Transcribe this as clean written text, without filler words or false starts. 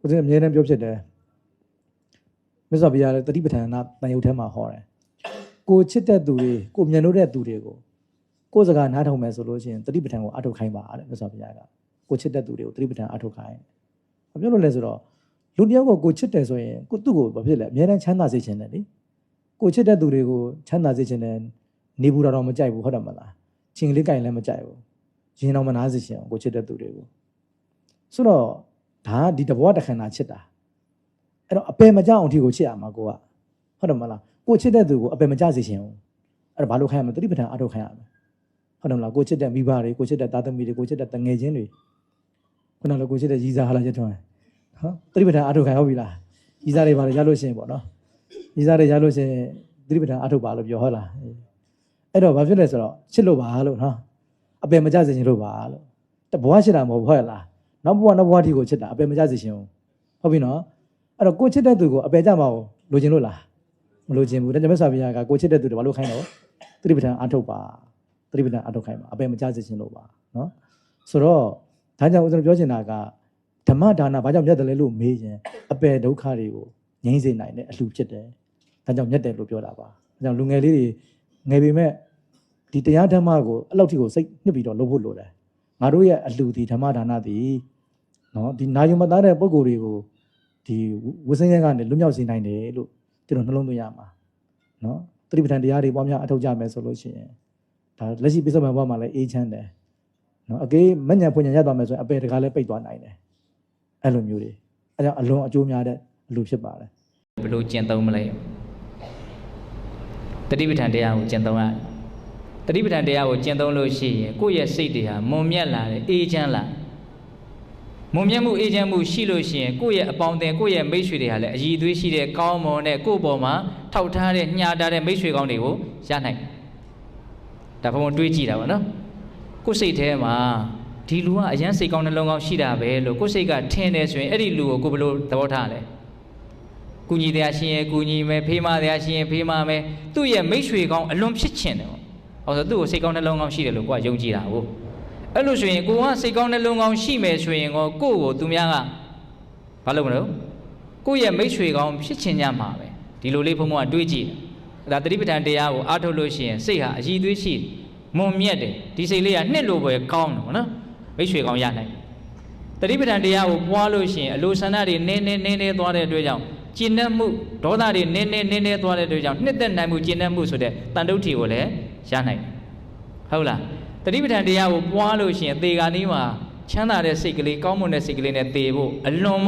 ကိုယ်အမြဲတမ်းပြောဖြစ်တယ်မြတ်စွာဘုရားလည်းတတိပဋ္ဌာန်တန်ရုပ်ထဲမှာဟောတယ်ကိုချစ်တဲ့သူတွေကိုမြင်လို့တဲ့သူတွေကိုကိုယ်စကားနားထောင်မယ်ဆိုလို့ရှိရင်တတိပဋ္ဌာန်ကိုအထုတ်ခိုင်းပါတဲ့မြတ်စွာဘုရားကကိုချစ်တဲ့သူတွေကိုတတိပဋ္ဌာန်အထုတ်ခိုင်းဘာပြောလို့လဲဆိုတော့လူတယောက်ကိုချစ်တယ်ဆိုရင်ကိုသူ့ကိုဘာဖြစ်လဲအမြဲတမ်းချမ်းသာစေချင်တယ်လေကိုချစ်တဲ့သူတွေကိုချမ်းသာစေချင်တယ်နေဘူးတော့မကြိုက်ဘူးဟုတ်တယ်မလားချင်းလေးကြိုင်လည်းမကြိုက်ဘူးရင်တော့မနာစေချင်ကိုချစ်တဲ့သူတွေကိုဆိုတော့ဒါကဒီတဘောတစ်ခဏချစ်တာအဲ့တော့အပယ်မကြအောင်အထီကိုချစ်ရမှာကိုကဟုတ်တယ်မလားကိုချစ်တဲ့သူကိုအပယ်မကြစေချင်ဘူးအဲ့တော့ဘာလို့ခိုင်းရမလဲတတိပဋ္ဌာန်အထုတ်ခိုင်းရမယ်ဟုတ်တယ်မလားကိုချစ်တဲ့မိဘတွေကိုချစ်တဲ့သားသမီးတွေကိုချစ်တဲ့တငယ်ချင်းတွေခုနကကိုချစ်တဲ့ကြီးစားဟာလားရထွန်းနော်တတိပဋ္ဌာန်အထုတ်ခိုင်းဟုတ်ပြီလားကြီးစားတွေဘာလို့ရလို့ရှိရင်ပေါ့နော်ကြီးစားတွေရလို့ရှိရင်တတိပဋ္ဌာန်အထုတ်ပါလို့ပြောဟုတ်လားအဲ့တော့ဘာဖြစ်လဲဆိုတော့ချစ်လို့ပါလို့နော်အပယ်မကြစေချင်လို့ပါလို့တဘွားချစ်တာမဟုတ်ဘူးဟုတ်လားနောက်ဘဝအထိကိုချစ်တာအပယ်မကြစေချင်ဘူးဟုတ်ပြီနော်အဲ့တော့ကိုချစ်တဲ့သူကိုအပယ်ကြမအောင်လိုချင်လို့လားမလိုချင်ဘူးဒါကြောင့်မြတ်စွာဘုရားကကိုချစ်တဲ့သူတွေဘာလို့ခိုင်းတော့သတိပဋ္ဌာန်အထုတ်ပါသတိပဋ္ဌာန်အထုတ်ခိုင်းပါအပယ်မကြစေချင်လို့ပါနော်ဆိုတော့ဒါကြောင့်ဦးဇင်းပြောချင်တာကဓမ္မဒါနဘာကြောင့်မြတ်တယ်လဲလို့မေးရင်အပယ်ဒုက္ခတွေကိုငြိမ်းစေနိုင်တဲ့အလှဖြစ်တယ်ဒါကြောင့်မြတ်တယ်လို့ပြောတာပါဒါကြောင့်လူငယ်လေးတွေငယ်ပေမဲ့ဒီတရားဓမ္မကိုအဲ့လောက်ထိကိုစိတ်နှစ်ပြီးတော့လုပ်ဖို့လိုတယ်ငါတို့ရဲ့အလှဒီဓမ္မဒါနသည်နော်ဒီနာယုံမသားတဲ့ပုံကိုယ်တွေကိုဒီဝိစင်းရဲကနေလွတ်မြောက်စေနိုင်တယ်လို့ကျွန်တော်နှလုံးသွင်းရမှာနော်သတိပဋ္ဌာန်တရားတွေပွားများအထောက်ကြမယ်ဆိုလို့ရှိရင်ဒါလက်ရှိပိဿမဘဝမှာလည်းအေးချမ်းတယ်နော်အကေးမညံဖွညာရသွားမယ်ဆိုရင်အပေတကားလည်းပိတ်သွားနိုင်တယ်အဲ့လိုမျိုးတွေအဲကြောင့်အလွန်အကျိုးများတဲ့အလူဖြစ်ပါတယ်ဘယ်လိုကျင့်သုံးမလဲတတိပဋ္ဌာန်တရားကိုကျင့်သုံးရတတိပဋ္ဌာန်တရားကိုကျင့်သုံးလို့ရှိရင်ကိုယ့်ရဲ့စိတ်တွေဟာမွန်မြတ်လာတယ်အေးချမ်းလာမုံမြတ်မှုအေးချမ်းမှုရှိလို့ရှိရင်ကိုယ့်ရဲ့အပေါင်းအသင်းကိုယ့်ရဲ့မိတ်ဆွေတွေဟာလည်းအည်အသွေးရှိတဲ့ကောင်းမွန်တဲ့ကိုယ့်ပေါ်မှာထောက်ထားတဲ့ညှာထားတဲ့မိတ်ဆွေကောင်းတွေကိုရနိုင်ဒါဘုံတွေးကြည့်တာပါနော်ကိုယ့်စိတ်ထဲမှာဒီလူကအရန်စိတ်ကောင်းနှလုံးကောင်းရှိတာပဲလို့ကိုယ့်စိတ်ကထင်တယ်ဆိုရင်အဲ့ဒီလူကိုကိုယ်ဘယ်လိုသဘောထားလဲကုညီတရားရှင်ရဲ့ကုညီမယ်ဖေးမတရားရှင်ရဲ့ဖေးမမယ်သူ့ရဲ့မိတ်ဆွေကောင်းအလွန်ဖြစ်ချင်တယ်ဟောဆိုသူ့ကိုစိတ်ကောင်းနှလုံးကောင်းရှိတယ်လို့ကိုယ်ကယုံကြည်တာဟုတ်အဲ့လိုဆိုရင်ကိုကစိတ်ကောင်းနှလုံးကောင်းရှိမယ်ဆိုရင်ကိုကိုသူများကဘာလုပ်မလို့ကိုရဲ့မိတ်ဆွေကောင်းဖြစ်ချင်ကြမှာပဲဒီလိုလေးဘုံဘုံကတွေးကြည့်ဒါတတိပဋ္ဌာန်တရားကိုအားထုတ်လို့ရှိရင်စိတ်ဟာအည်သွေးရှိမွန်မြတ်တယ်ဒီစိတ်လေးကနှစ်လိုပဲကောင်းတယ်နော်မိတ်ဆွေကောင်းရနိုင်တတိပဋ္ဌာန်တရားကိုပွားလို့ရှိရင်အလိုဆန္ဒတွေနည်းနည်းသွားတဲ့အတွက်ကြောင့်ကျင့်တတ်မှုဒေါသတွေနည်းနည်းသွားတဲ့အတွက်ကြောင့်နှစ်သက်နိုင်မှုကျင့်တတ်မှုဆိုတဲ့တန်တုဋ္ဌိကိုလည်းရနိုင်ဟုတ်လားတတိပဋ္ဌာန်တရားကိုပွားလို့ရှိရင်သေခါနီးမှာချမ်းသာတဲ့စိတ်ကလေးကောင်းမွန်တဲ့စိတ်ကလေးနဲ့သေဖို့အလွန်